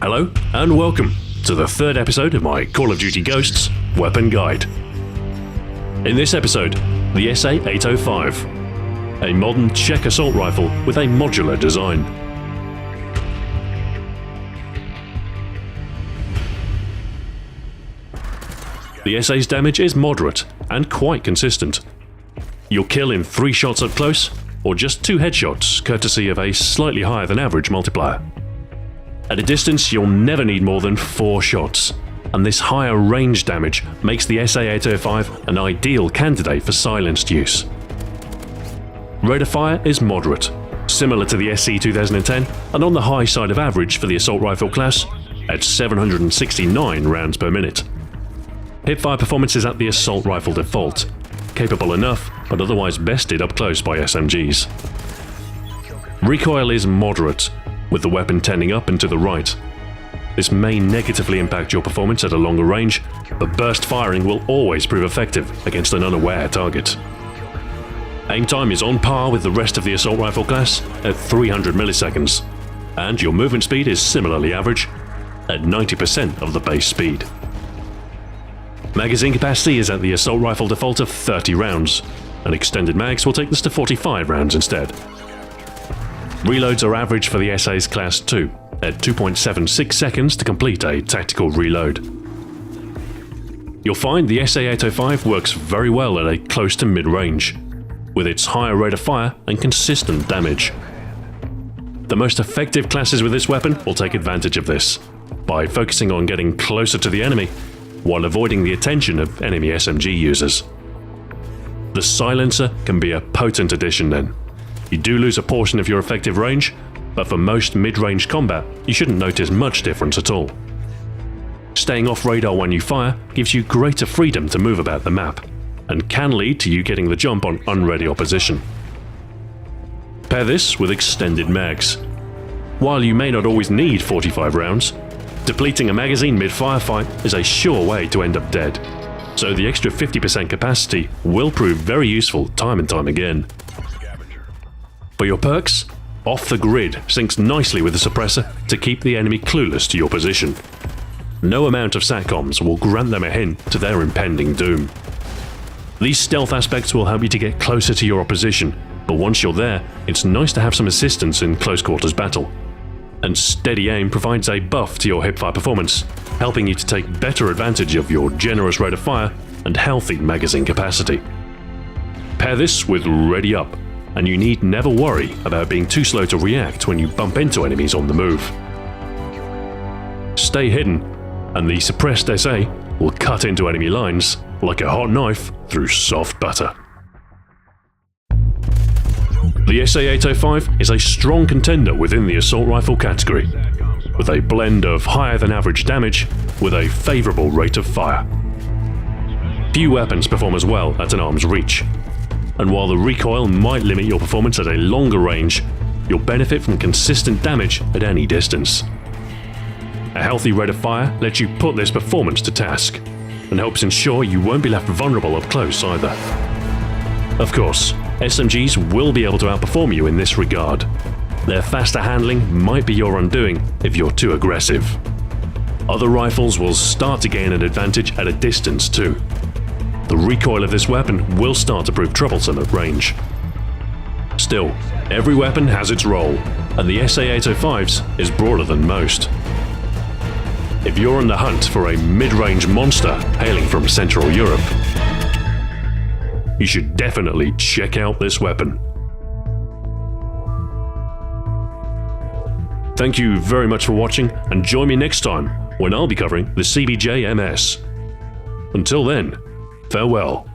Hello and welcome to the third episode of my Call of Duty Ghosts Weapon Guide. In this episode, the SA-805, a modern Czech assault rifle with a modular design. The SA's damage is moderate and quite consistent. You'll kill in 3 shots up close, or just 2 headshots courtesy of a slightly higher than average multiplier. At a distance, you'll never need more than 4 shots, and this higher range damage makes the SA-805 an ideal candidate for silenced use. Rate of fire is moderate, similar to the SC-2010 and on the high side of average for the assault rifle class at 769 rounds per minute. Hipfire performance is at the assault rifle default, capable enough but otherwise bested up close by SMGs. Recoil is moderate, with the weapon tending up and to the right. This may negatively impact your performance at a longer range, but burst firing will always prove effective against an unaware target. Aim time is on par with the rest of the assault rifle class at 300 milliseconds, and your movement speed is similarly average at 90% of the base speed. Magazine capacity is at the assault rifle default of 30 rounds, and extended mags will take this to 45 rounds instead. Reloads are average for the SA's class too, at 2.76 seconds to complete a tactical reload. You'll find the SA-805 works very well at a close to mid-range, with its higher rate of fire and consistent damage. The most effective classes with this weapon will take advantage of this, by focusing on getting closer to the enemy, while avoiding the attention of enemy SMG users. The silencer can be a potent addition then. You do lose a portion of your effective range, but for most mid-range combat, you shouldn't notice much difference at all. Staying off radar when you fire gives you greater freedom to move about the map, and can lead to you getting the jump on unready opposition. Pair this with extended mags. While you may not always need 45 rounds, depleting a magazine mid-firefight is a sure way to end up dead, so the extra 50% capacity will prove very useful time and time again. For your perks, Off the Grid syncs nicely with the suppressor to keep the enemy clueless to your position. No amount of SATCOMs will grant them a hint to their impending doom. These stealth aspects will help you to get closer to your opposition, but once you're there, it's nice to have some assistance in close quarters battle. And steady aim provides a buff to your hipfire performance, helping you to take better advantage of your generous rate of fire and healthy magazine capacity. Pair this with Ready Up, and you need never worry about being too slow to react when you bump into enemies on the move. Stay hidden, and the suppressed SA will cut into enemy lines like a hot knife through soft butter. The SA-805 is a strong contender within the assault rifle category, with a blend of higher than average damage with a favourable rate of fire. Few weapons perform as well at an arm's reach, and while the recoil might limit your performance at a longer range, you'll benefit from consistent damage at any distance. A healthy rate of fire lets you put this performance to task, and helps ensure you won't be left vulnerable up close either. Of course, SMGs will be able to outperform you in this regard. Their faster handling might be your undoing if you're too aggressive. Other rifles will start to gain an advantage at a distance too. The recoil of this weapon will start to prove troublesome at range. Still, every weapon has its role, and the SA-805's is broader than most. If you're on the hunt for a mid-range monster hailing from Central Europe, you should definitely check out this weapon. Thank you very much for watching, and join me next time when I'll be covering the CBJ MS. Until then, farewell.